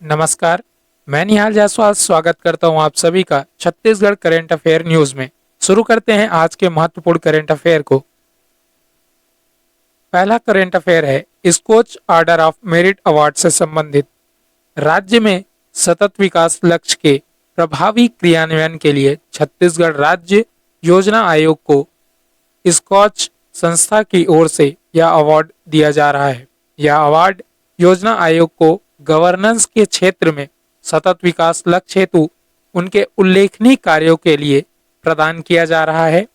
नमस्कार। मैं निहाल जायसवाल स्वागत करता हूं आप सभी का छत्तीसगढ़ करंट अफेयर न्यूज में। शुरू करते हैं आज के महत्वपूर्ण करंट अफेयर को। पहला करंट अफेयर है Skoch order of merit award से संबंधित। राज्य में सतत विकास लक्ष्य के प्रभावी क्रियान्वयन के लिए छत्तीसगढ़ राज्य योजना आयोग को स्कॉच संस्था की ओर से यह अवार्ड दिया जा रहा है। यह अवार्ड योजना आयोग को गवर्नेंस के क्षेत्र में सतत विकास लक्ष्य हेतु उनके उल्लेखनीय कार्यों के लिए प्रदान किया जा रहा है।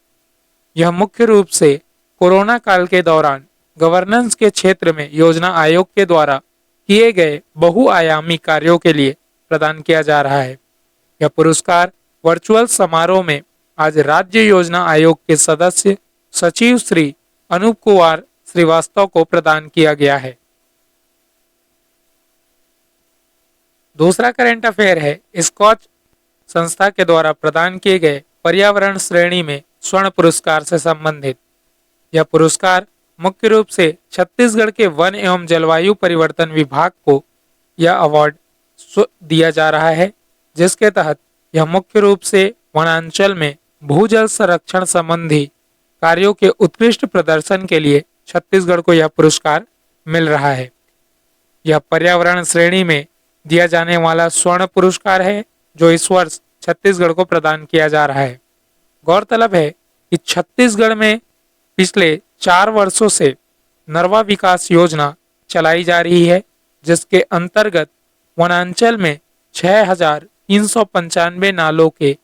यह मुख्य रूप से कोरोना काल के दौरान गवर्नेंस के क्षेत्र में योजना आयोग के द्वारा किए गए बहुआयामी कार्यों के लिए प्रदान किया जा रहा है। यह पुरस्कार वर्चुअल समारोह में आज राज्य योजना आयोग के सदस्य सचिव श्री अनूप कुमार श्रीवास्तव को प्रदान किया गया है। दूसरा करंट अफेयर है स्कॉच संस्था के द्वारा प्रदान किए गए पर्यावरण श्रेणी में स्वर्ण पुरस्कार से संबंधित। यह पुरस्कार मुख्य रूप से छत्तीसगढ़ के वन एवं जलवायु परिवर्तन विभाग को यह अवार्ड दिया जा रहा है, जिसके तहत यह मुख्य रूप से वनांचल में भूजल संरक्षण संबंधी कार्यों के उत्कृष्ट प्रदर्शन के लिए छत्तीसगढ़ को यह पुरस्कार मिल रहा है। यह पर्यावरण श्रेणी में दिया जाने वाला स्वर्ण पुरस्कार है जो इस वर्ष छत्तीसगढ़ को प्रदान किया जा रहा है। गौरतलब है कि छत्तीसगढ़ में पिछले 4 वर्षों से नरवा विकास योजना चलाई जा रही है, जिसके अंतर्गत वनांचल में 6,395 नालों के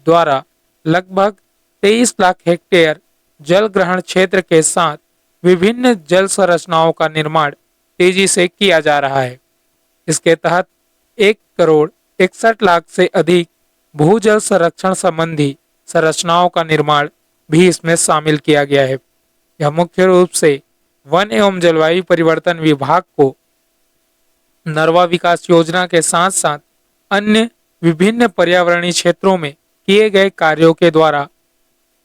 द्वारा लगभग 23 लाख हेक्टेयर जल ग्रहण क्षेत्र के साथ विभिन्न जल संरचनाओं का निर्माण तेजी से किया जा रहा है। इसके तहत 1,61,00,000 से अधिक भूजल संरक्षण संबंधी संरचनाओं का निर्माण भी इसमें शामिल किया गया है। यह मुख्य रूप से वन एवं जलवायु परिवर्तन विभाग को नरवा विकास योजना के साथ साथ अन्य विभिन्न पर्यावरणीय क्षेत्रों में किए गए कार्यों के द्वारा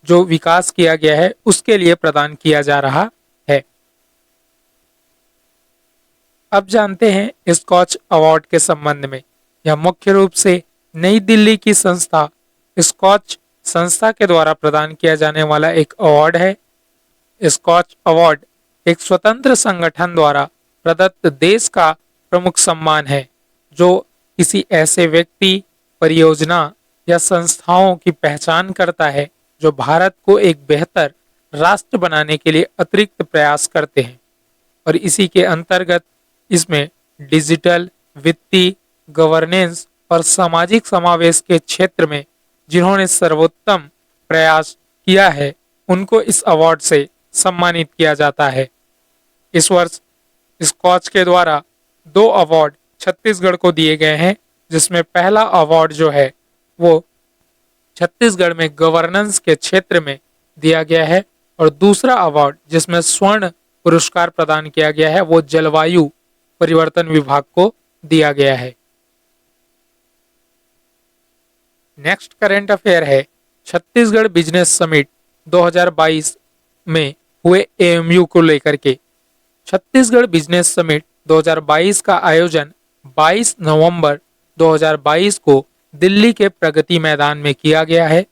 जो विकास किया गया है उसके लिए प्रदान किया जा रहा है। अब जानते हैं स्कॉच अवार्ड के संबंध में। यह मुख्य रूप से नई दिल्ली की संस्था स्कॉच संस्था के द्वारा प्रदान किया जाने वाला एक अवार्ड है। स्कॉच अवार्ड एक स्वतंत्र संगठन द्वारा प्रदत्त देश का प्रमुख सम्मान है जो किसी ऐसे व्यक्ति, परियोजना या संस्थाओं की पहचान करता है जो भारत को एक बेहतर राष्ट्र बनाने के लिए अतिरिक्त प्रयास करते हैं। और इसी के अंतर्गत इसमें डिजिटल, वित्तीय, गवर्नेंस और सामाजिक समावेश के क्षेत्र में जिन्होंने सर्वोत्तम प्रयास किया है उनको इस अवार्ड से सम्मानित किया जाता है। इस वर्ष स्कॉच के द्वारा 2 अवार्ड छत्तीसगढ़ को दिए गए हैं, जिसमें पहला अवार्ड जो है वो छत्तीसगढ़ में गवर्नेंस के क्षेत्र में दिया गया है और दूसरा अवार्ड जिसमें स्वर्ण पुरस्कार प्रदान किया गया है वो जलवायु परिवर्तन विभाग को दिया गया है। नेक्स्ट करंट अफेयर है छत्तीसगढ़ बिजनेस समिट 2022 में हुए एएमयू को लेकर के। छत्तीसगढ़ बिजनेस समिट 2022 का आयोजन 22 नवंबर 2022 को दिल्ली के प्रगति मैदान में किया गया है।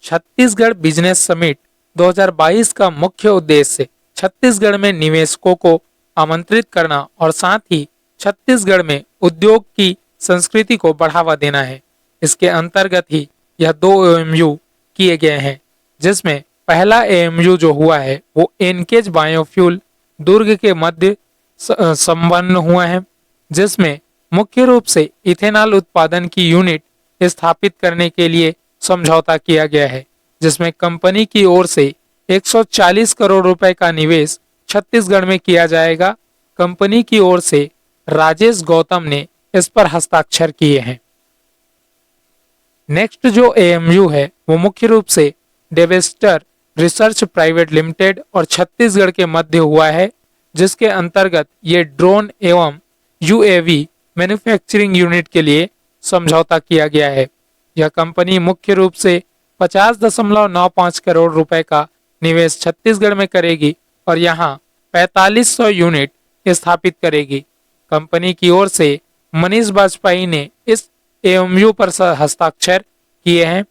छत्तीसगढ़ बिजनेस समिट 2022 का मुख्य उद्देश्य छत्तीसगढ़ में निवेशकों को आमंत्रित करना और साथ ही छत्तीसगढ़ में उद्योग की संस्कृति को बढ़ावा देना है। इसके अंतर्गत ही यह 2 एएमयू किए गए हैं, जिसमें पहला एएमयू जो हुआ है वो एनकेज बायोफ्यूल दुर्ग के मध्य संपन्न हुआ है, जिसमें मुख्य रूप से इथेनॉल उत्पादन की यूनिट स्थापित करने के लिए समझौता किया गया है, जिसमें कंपनी की ओर से 140 करोड़ रुपए का निवेश छत्तीसगढ़ में किया जाएगा। कंपनी की ओर से राजेश गौतम ने इस पर हस्ताक्षर किए हैं। नेक्स्ट जो एएमयू है वो मुख्य रूप से डेवेस्टर रिसर्च प्राइवेट लिमिटेड और छत्तीसगढ़ के मध्य हुआ है, जिसके अंतर्गत ये ड्रोन एवं यूएवी मैन्युफैक्चरिंग यूनिट के लिए समझौता किया गया है। यह कंपनी मुख्य रूप से 50.95 करोड़ रुपए का निवेश छत्तीसगढ़ में करेगी और यहाँ 4500 यूनिट स्थापित करेगी। कंपनी की ओर से मनीष बाजपेयी ने इस एमओयू पर हस्ताक्षर किए हैं।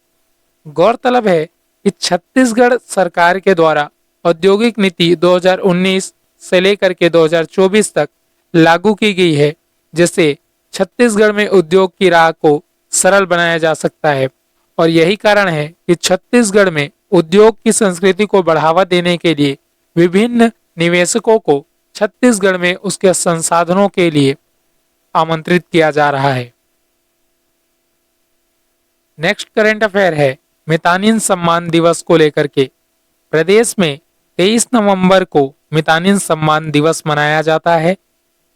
गौरतलब है कि छत्तीसगढ़ सरकार के द्वारा औद्योगिक नीति 2019 से लेकर के 2024 तक लागू की गई है, जिससे छत्तीसगढ़ में उद्योग की राह को सरल बनाया जा सकता है। और यही कारण है कि छत्तीसगढ़ में उद्योग की संस्कृति को बढ़ावा देने के लिए विभिन्न निवेशकों को छत्तीसगढ़ में उसके संसाधनों के लिए आमंत्रित किया जा रहा है। नेक्स्ट करंट अफेयर है मितानिन सम्मान दिवस को लेकर के। प्रदेश में 23 नवंबर को मितानिन सम्मान दिवस मनाया जाता है।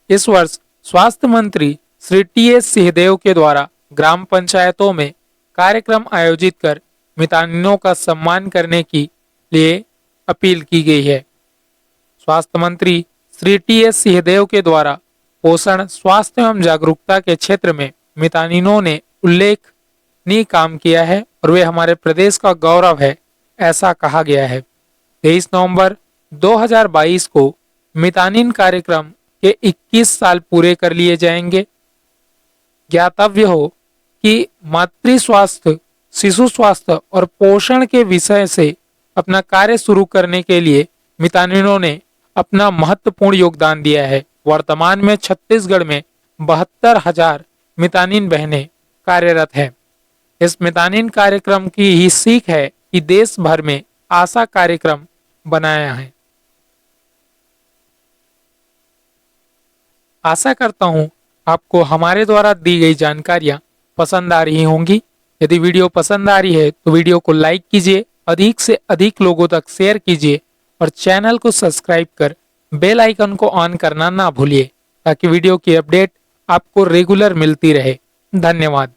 इस वर्ष स्वास्थ्य मंत्री श्री टी.एस. सिंहदेव के द्वारा ग्राम पंचायतों में कार्यक्रम आयोजित कर मितानिनों का सम्मान करने के लिए अपील की गई है। स्वास्थ्य मंत्री श्री टी.एस. सिंहदेव के द्वारा पोषण, स्वास्थ्य एवं जागरूकता के क्षेत्र में मितानिनों ने उल्लेखनीय काम किया है और वे हमारे प्रदेश का गौरव है, ऐसा कहा गया है। 23 नवंबर 2022 को मितानिन कार्यक्रम के 21 साल पूरे कर लिए जाएंगे। ज्ञातव्य हो कि मातृ स्वास्थ्य, शिशु स्वास्थ्य और पोषण के विषय से अपना कार्य शुरू करने के लिए मितानिनों ने अपना महत्वपूर्ण योगदान दिया है। वर्तमान में छत्तीसगढ़ में 72,000 मितानिन बहनें कार्यरत हैं। इस मितानिन कार्यक्रम की ही सीख है कि देश भर में आशा कार्यक्रम बनाया है। आशा करता हूं आपको हमारे द्वारा दी गई जानकारियां पसंद आ रही होंगी। यदि वीडियो पसंद आ रही है तो वीडियो को लाइक कीजिए, अधिक से अधिक लोगों तक शेयर कीजिए और चैनल को सब्सक्राइब कर बेल आइकन को ऑन करना ना भूलिए, ताकि वीडियो की अपडेट आपको रेगुलर मिलती रहे। धन्यवाद।